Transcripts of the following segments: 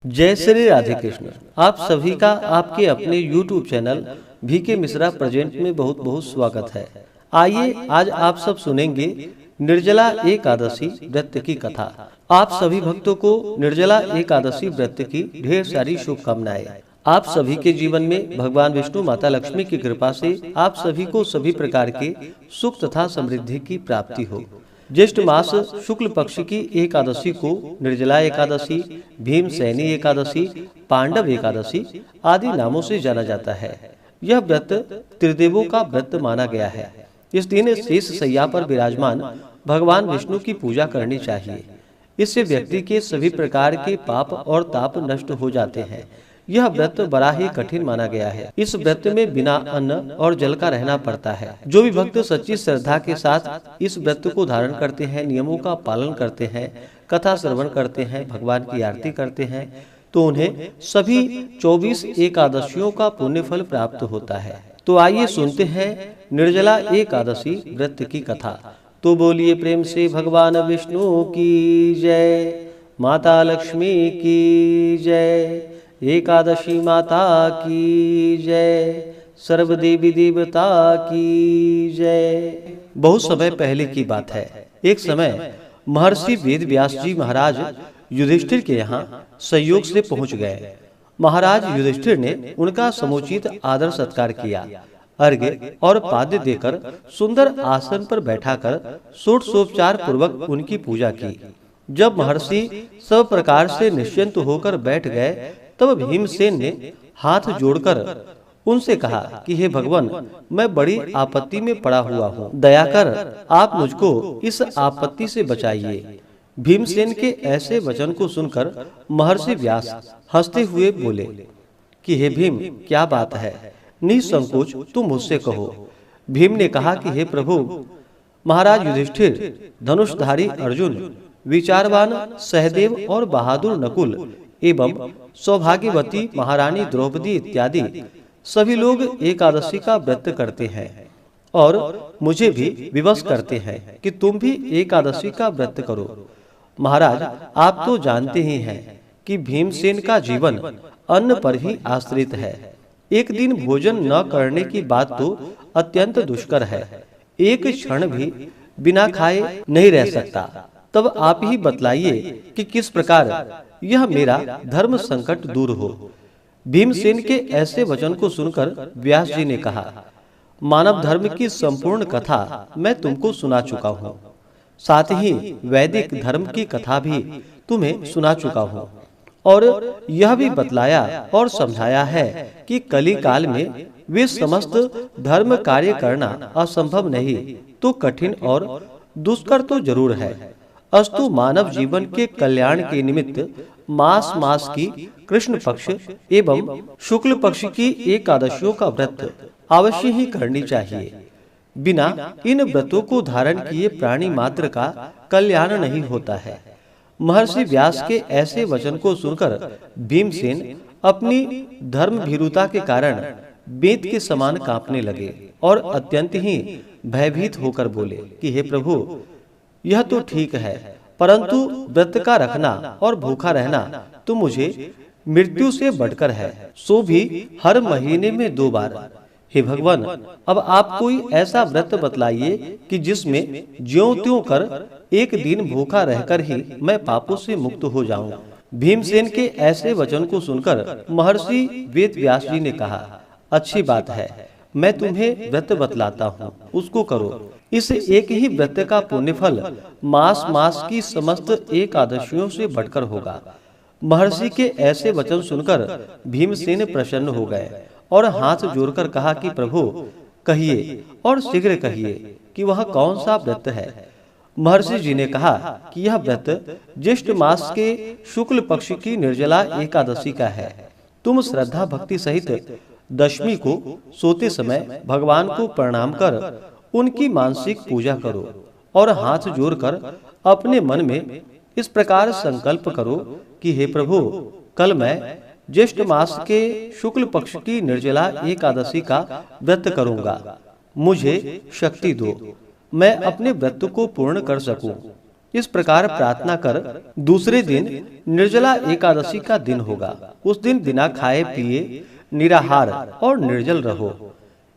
जय श्री राधे कृष्ण। आप सभी का आपके अपने YouTube channel VK Mishra present में बहुत बहुत स्वागत है। आइए आज आप सब सुनेंगे निर्जला एकादशी व्रत की कथा। आप सभी भक्तों को निर्जला एकादशी व्रत की ढेर सारी शुभकामनाएं। आप सभी के जीवन में भगवान विष्णु माता लक्ष्मी की कृपा से आप सभी को सभी प्रकार के सुख तथा समृद्धि की प्राप्ति हो। ज्येष्ठ मास शुक्ल पक्ष की एकादशी को निर्जला एकादशी, भीमसेनी एकादशी, पांडव एकादशी आदि नामों से जाना जाता है। यह व्रत त्रिदेवों का व्रत माना गया है। इस दिन शेष शैया पर विराजमान भगवान विष्णु की पूजा करनी चाहिए। इससे व्यक्ति के सभी प्रकार के पाप और ताप नष्ट हो जाते हैं। यह व्रत बड़ा ही कठिन माना गया है। इस व्रत में बिना अन्न और जल का रहना पड़ता है। जो भी भक्त सच्ची श्रद्धा के साथ इस व्रत को धारण करते हैं, नियमों का पालन करते हैं, कथा श्रवण करते हैं, भगवान की आरती करते हैं, तो उन्हें सभी 24 एकादशियों का पुण्य फल प्राप्त होता है। तो आइए सुनते हैं निर्जला एकादशी व्रत की कथा। तो बोलिए प्रेम से भगवान विष्णु की जय, माता लक्ष्मी की जय, एकादशी माता की जय, सर्व देवी देवता की जय। बहुत समय पहले की बात है। एक समय महर्षि वेद व्यास जी महाराज युधिष्ठिर के यहाँ संयोग से पहुंच गए। महाराज युधिष्ठिर ने उनका समुचित आदर सत्कार किया। अर्घ्य और पाद्य देकर सुंदर आसन पर बैठाकर षोडशोपचार पूर्वक उनकी पूजा की। जब महर्षि सब प्रकार से निश्चिंत होकर बैठ गए, तब भीमसेन ने हाथ जोड़कर उनसे कहा कि हे भगवान, मैं बड़ी आपत्ति में पड़ा हुआ हूँ, दया कर आप मुझको इस आपत्ति से बचाइए। भीमसेन के ऐसे वचन को सुनकर महर्षि व्यास हंसते हुए बोले कि हे भीम, क्या बात है, निसंकोच तुम मुझसे कहो। भीम ने कहा कि हे प्रभु, महाराज युधिष्ठिर, धनुषधारी अर्जुन, विचारवान सहदेव और बहादुर नकुल एवं सौभाग्यवती महारानी द्रौपदी इत्यादि सभी लोग एकादशी का व्रत करते हैं और मुझे भी विवश करते हैं कि तुम भी एकादशी का व्रत करो। महाराज, आप तो जानते ही हैं कि भीमसेन का जीवन अन्न पर ही आश्रित है। एक दिन भोजन न करने की बात तो अत्यंत दुष्कर है। एक क्षण भी बिना खाए नहीं रह सकता। तब आप ही बतलाइए कि किस प्रकार यह मेरा धर्म संकट दूर हो। भीमसेन के ऐसे वचन को सुनकर व्यास जी ने कहा, मानव धर्म की संपूर्ण कथा मैं तुमको सुना चुका हूँ। साथ ही वैदिक धर्म की कथा भी तुम्हें सुना चुका हूँ और यह भी बतलाया और समझाया है कि कली काल में वे समस्त धर्म कार्य करना असंभव नहीं तो कठिन और दुष्कर तो जरूर है। अस्तु मानव जीवन के कल्याण के निमित्त मास मास की कृष्ण पक्ष एवं शुक्ल पक्ष की एकादशियों का व्रत अवश्य ही करनी चाहिए। बिना इन व्रतों को धारण किए प्राणी मात्र का कल्याण नहीं होता है। महर्षि व्यास के ऐसे वचन को सुनकर भीमसेन अपनी धर्म भीरुता के कारण बेंत के समान कांपने लगे और अत्यंत ही भयभीत होकर बोले कि हे प्रभु, यह तो ठीक है, परंतु व्रत का रखना और भूखा रहना तो मुझे मृत्यु से बढ़कर है, सो भी हर महीने में 2 बार। हे भगवान, अब आप कोई ऐसा व्रत बतलाइए कि जिसमें ज्यों-त्यों कर एक दिन भूखा रहकर ही मैं पापों से मुक्त हो जाऊं। भीमसेन के ऐसे वचन को सुनकर महर्षि वेद व्यास जी ने कहा, अच्छी बात है, मैं तुम्हें व्रत बतलाता हूँ, उसको करो। इस एक ही व्रत का पुण्य फल मास मास की समस्त एकादशियों से बढ़कर होगा। महर्षि के ऐसे वचन सुनकर भीमसेन प्रसन्न हो गए और हाथ जोड़कर कहा कि प्रभु, कहिए और शीघ्र कहिए कि वह कौन सा व्रत है। महर्षि जी ने कहा कि यह व्रत ज्येष्ठ मास के शुक्ल पक्ष की निर्जला एकादशी का है। तुम श्रद्धा भक्ति सहित दशमी को सोते समय भगवान को प्रणाम कर उनकी मानसिक पूजा करो और हाथ जोड़कर अपने मन में इस प्रकार संकल्प करो कि हे प्रभु, कल मैं ज्येष्ठ मास के शुक्ल पक्ष की निर्जला एकादशी का व्रत करूंगा। मुझे शक्ति दो, मैं अपने व्रत को पूर्ण कर सकूं। इस प्रकार प्रार्थना कर दूसरे दिन निर्जला एकादशी का दिन होगा। उस दिन बिना खाए पिए निराहार और निर्जल रहो,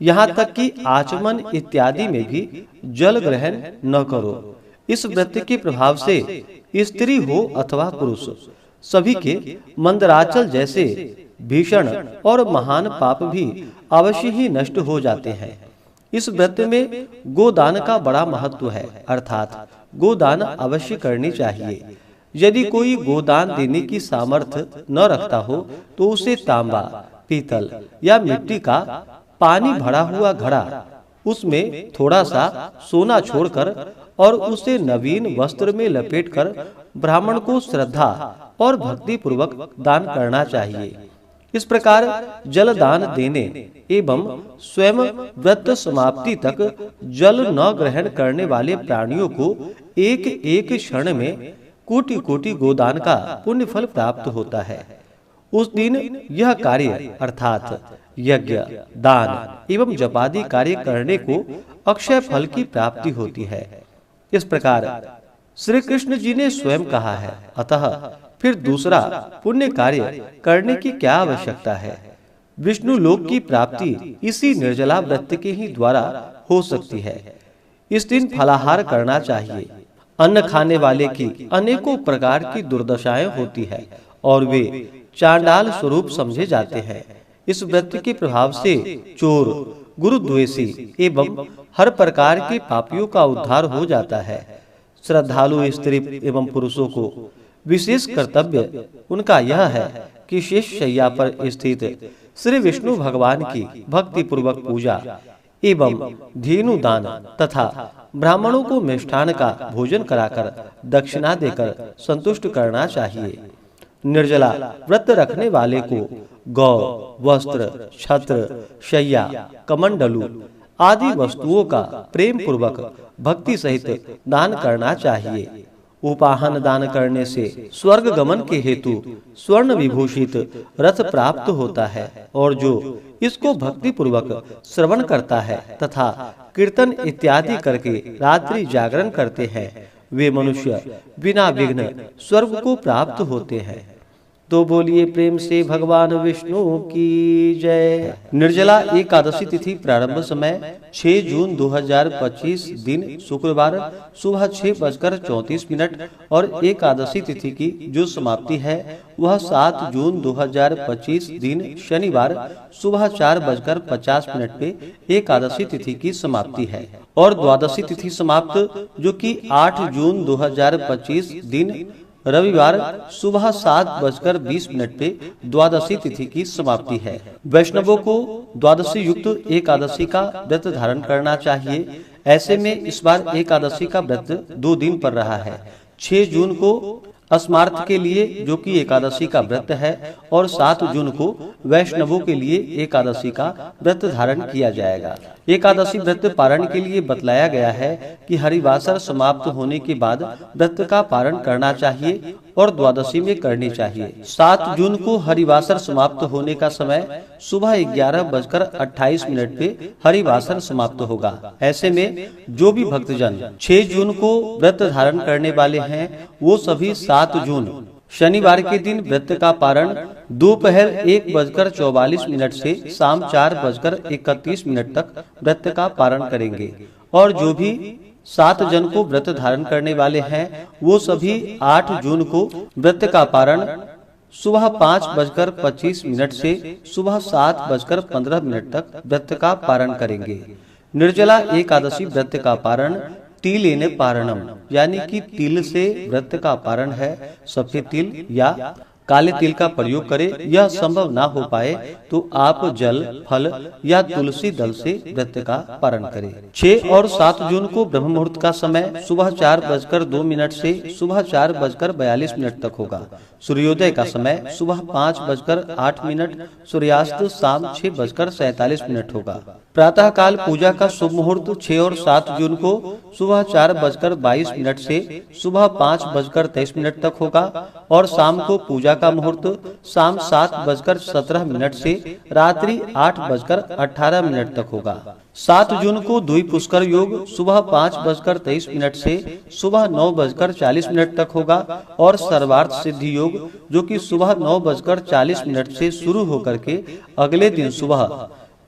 यहाँ तक कि आचमन इत्यादि में भी जल ग्रहण न करो। इस व्रत के प्रभाव से स्त्री हो अथवा पुरुष सभी के मंदराचल जैसे भीषण और महान पाप भी अवश्य ही नष्ट हो जाते हैं। इस व्रत में गोदान का बड़ा महत्व है, अर्थात गोदान अवश्य करनी चाहिए। यदि कोई गोदान देने की सामर्थ्य न रखता हो तो उसे तांबा, पीतल या मिट्टी का पानी भरा हुआ घड़ा, उसमें थोड़ा सा सोना छोड़कर और उसे नवीन वस्त्र में लपेटकर ब्राह्मण को श्रद्धा और भक्ति पूर्वक दान करना चाहिए। इस प्रकार जल दान देने एवं स्वयं व्रत समाप्ति तक जल न ग्रहण करने वाले प्राणियों को एक एक क्षण में कोटि कोटि गोदान का पुण्य फल प्राप्त होता है। उस दिन यह कार्य अर्थात यज्ञ, दान एवं जपादि कार्य करने को अक्षय फल की प्राप्ति होती है। इस प्रकार श्री कृष्ण जी ने स्वयं कहा है, अतः फिर दूसरा पुण्य कार्य करने की क्या आवश्यकता है। विष्णु लोक की प्राप्ति इसी निर्जला व्रत के ही द्वारा हो सकती है। इस दिन फलाहार करना चाहिए। अन्न खाने वाले की अनेकों प्रकार की दुर्दशाएं होती है और वे चांडाल स्वरूप समझे जाते हैं। इस व्रत के प्रभाव से चोर, गुरुद्वेषी एवं हर प्रकार के पापियों का उद्धार हो जाता है। श्रद्धालु स्त्री एवं पुरुषों को विशेष कर्तव्य उनका यह है कि शेष शैया पर स्थित श्री विष्णु भगवान की भक्ति पूर्वक पूजा एवं धेनु दान तथा ब्राह्मणों को मिष्ठान का भोजन कराकर दक्षिणा देकर संतुष्ट करना चाहिए। निर्जला व्रत रखने वाले को गौ, वस्त्र, छत्र, शैया, कमंडलू आदि वस्तुओं का प्रेम पूर्वक भक्ति सहित दान करना चाहिए। उपाहन दान करने से स्वर्ग गमन के हेतु स्वर्ण विभूषित रथ प्राप्त होता है और जो इसको भक्ति पूर्वक श्रवण करता है तथा कीर्तन इत्यादि करके रात्रि जागरण करते हैं, वे मनुष्य बिना विघ्न स्वर्ग को प्राप्त होते हैं। तो बोलिए प्रेम से भगवान विष्णु की जय। निर्जला एकादशी तिथि प्रारंभ समय 6 जून 2025 दिन शुक्रवार सुबह 6:34 और एकादशी तिथि की जो समाप्ति है वह 7 जून 2025 दिन शनिवार सुबह 4:50 पे एकादशी तिथि की समाप्ति है। और द्वादशी तिथि समाप्त जो कि 8 जून 2025 दिन रविवार सुबह 7:20 पे द्वादशी तिथि की समाप्ति है। वैष्णवों को द्वादशी युक्त एकादशी का व्रत धारण करना चाहिए। ऐसे में इस बार एकादशी का व्रत 2 दिन पर रहा है। 6 जून को अस्मार्थ के लिए जो कि एकादशी का व्रत है और 7 जून को वैष्णवों के लिए एकादशी का व्रत धारण किया जाएगा। एकादशी व्रत पारण के लिए बतलाया गया है कि हरिवासर समाप्त होने के बाद व्रत का पारण करना चाहिए और द्वादशी में करनी चाहिए। 7 जून को हरिवासर समाप्त होने का समय सुबह 11:28 पे हरिवासर समाप्त होगा। ऐसे में जो भी भक्तजन 6 जून को व्रत धारण करने वाले हैं वो सभी 7 जून शनिवार के दिन व्रत का पारण दोपहर 1:44 से शाम 4:31 तक व्रत का पारण करेंगे। और जो भी 7 जन को व्रत धारण करने वाले हैं वो सभी 8 जून को व्रत का पारण सुबह 5:25 से सुबह 7:15 तक व्रत का पारण करेंगे। निर्जला एकादशी व्रत का पारण तिलेन पारणम यानी कि तिल से व्रत का पारण है। सफेद तिल या काले तिल का प्रयोग करें। यह संभव ना हो पाए तो आप जल, फल या तुलसी दल से व्रत का पारण करें। 6 और 7 जून को ब्रह्म मुहूर्त का समय सुबह 4:02 से सुबह 4:42 तक होगा। सूर्योदय का समय सुबह 5:08, सूर्यास्त शाम 6:47 होगा। प्रातः काल पूजा का शुभ मुहूर्त 6 और 7 जून को सुबह 4:22 से सुबह 5:23 तक होगा और शाम को पूजा का मुहूर्त शाम 7:17 से रात्रि 8:18 तक होगा। 7 जून को द्विपुष्कर योग सुबह 5:23 से सुबह 9:40 तक होगा और सर्वार्थ सिद्धि योग जो कि सुबह 9:40 से शुरू होकर के अगले दिन सुबह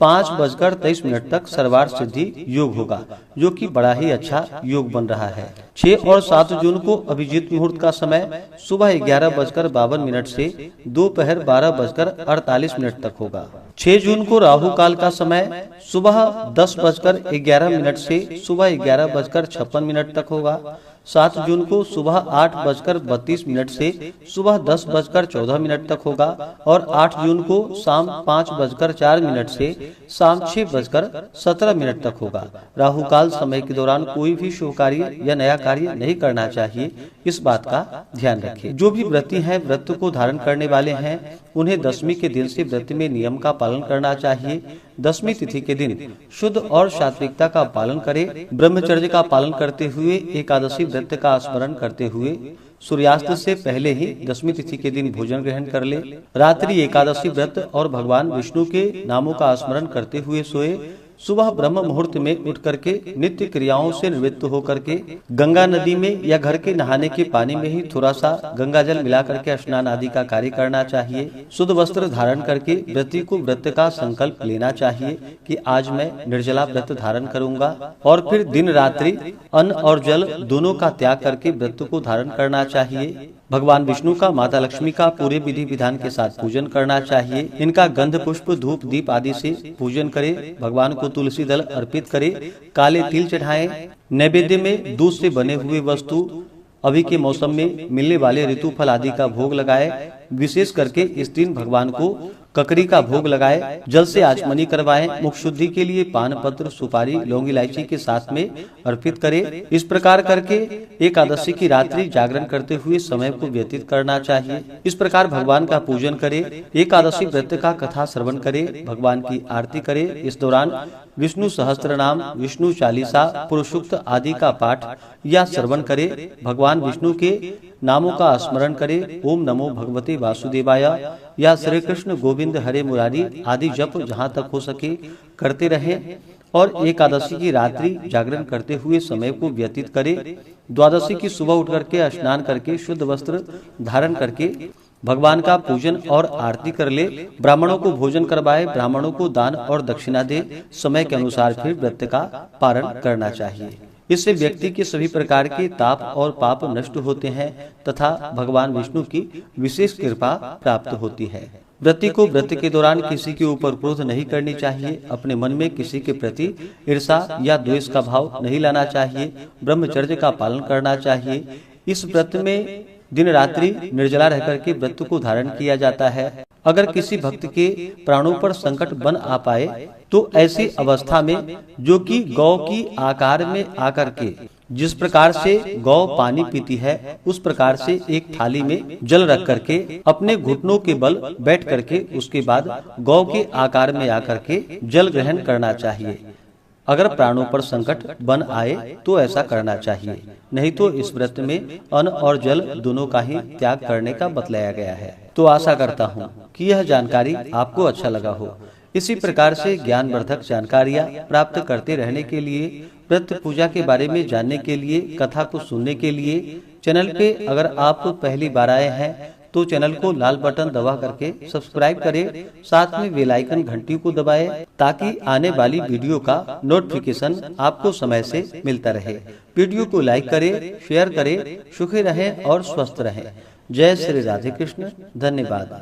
5:23 तक सर्वार्थ सिद्धि योग होगा, जो कि बड़ा ही अच्छा योग बन रहा है। 6 और 7 जून को अभिजीत मुहूर्त का समय सुबह 11:52 से दोपहर 12:48 तक होगा। 6 जून को राहु काल का समय सुबह 10:11 से सुबह 11:56 तक होगा। 7 जून को सुबह 8:32 से सुबह 10:14 तक होगा और 8 जून को शाम 5:04 से शाम 6:17 तक होगा। राहु काल समय के दौरान कोई भी शुभ कार्य या नया कार्य नहीं करना चाहिए, इस बात का ध्यान रखें। जो भी व्रती हैं, व्रत को धारण करने वाले हैं, उन्हें दशमी के दिन से व्रत में नियम का पालन करना चाहिए। दशमी तिथि के दिन शुद्ध और सात्विकता का पालन करें। ब्रह्मचर्य का पालन करते हुए एकादशी व्रत का स्मरण करते हुए सूर्यास्त से पहले ही दशमी तिथि के दिन भोजन ग्रहण कर ले। रात्रि एकादशी व्रत और भगवान विष्णु के नामों का स्मरण करते हुए सोए। सुबह ब्रह्म मुहूर्त में उठ करके नित्य क्रियाओं से निवृत्त होकर के गंगा नदी में या घर के नहाने के पानी में ही थोड़ा सा गंगा जल मिला करके स्नान आदि का कार्य करना चाहिए। शुद्ध वस्त्र धारण करके व्रती को व्रत का संकल्प लेना चाहिए कि आज मैं निर्जला व्रत धारण करूंगा और फिर दिन रात्रि अन्न और जल दोनों का त्याग करके व्रत को धारण करना चाहिए। भगवान विष्णु का, माता लक्ष्मी का पूरे विधि विधान के साथ पूजन करना चाहिए। इनका गंध पुष्प धूप दीप आदि से पूजन करें। भगवान को तुलसी दल अर्पित करें। काले तिल चढ़ाएं। नैवेद्य में दूध से बने हुए वस्तु, अभी के मौसम में मिलने वाले ऋतु फल आदि का भोग लगाए। विशेष करके इस दिन भगवान को ककड़ी का भोग लगाए। जल से आचमनी करवाएं। मुख शुद्धि के लिए पान पत्र, सुपारी, लौंग, इलायची के साथ में अर्पित करें। इस प्रकार करके एकादशी की रात्रि जागरण करते हुए समय को व्यतीत करना चाहिए। इस प्रकार भगवान का पूजन करें। एकादशी व्रत का कथा श्रवण करें। भगवान की आरती करें। इस दौरान विष्णु सहस्त्र नाम, विष्णु चालीसा, पुरुषोक्त आदि का पाठ या श्रवण करें। भगवान विष्णु के नामों का स्मरण करें। ओम नमो भगवते वासुदेवाय या श्री कृष्ण गोविंद हरे मुरारी आदि जप जहाँ तक हो सके करते रहें और एकादशी की रात्रि जागरण करते हुए समय को व्यतीत करें। द्वादशी की सुबह उठ करके स्नान करके शुद्ध वस्त्र धारण करके भगवान का पूजन और आरती कर ले। ब्राह्मणों को भोजन करवाए। ब्राह्मणों को दान और दक्षिणा दे। समय के अनुसार फिर व्रत का पारण करना चाहिए। इससे व्यक्ति के सभी प्रकार के ताप और पाप नष्ट होते हैं तथा भगवान विष्णु की विशेष कृपा प्राप्त होती है। व्रती को व्रत के दौरान किसी के ऊपर क्रोध नहीं करनी चाहिए। अपने मन में किसी के प्रति ईर्षा या द्वेष का भाव नहीं लाना चाहिए। ब्रह्मचर्य का पालन करना चाहिए। इस व्रत में दिन रात्रि निर्जला रह करके व्रत को धारण किया जाता है। अगर किसी भक्त के प्राणों पर संकट बन आ पाए तो ऐसी अवस्था में जो कि गौ की आकार में आकर के जिस प्रकार से गौ पानी पीती है उस प्रकार से एक थाली में जल रख करके अपने घुटनों के बल बैठ करके उसके बाद गौ के आकार में आकर के जल ग्रहण करना चाहिए। अगर प्राणों पर संकट बन आए तो ऐसा करना चाहिए, नहीं तो इस व्रत में अन्न और जल दोनों का ही त्याग करने का बतलाया गया है। तो आशा करता हूँ कि यह जानकारी आपको अच्छा लगा हो। इसी प्रकार से ज्ञानवर्धक जानकारियाँ प्राप्त करते रहने के लिए, व्रत पूजा के बारे में जानने के लिए, कथा को सुनने के लिए चैनल पे अगर आप पहली बार आए हैं तो चैनल को लाल बटन दबा करके सब्सक्राइब करें। साथ में बेल आइकन घंटी को दबाएं ताकि आने वाली वीडियो का नोटिफिकेशन आपको समय से मिलता रहे। वीडियो को लाइक करें, शेयर करें। सुखी रहें और स्वस्थ रहें। जय श्री राधे कृष्ण। धन्यवाद।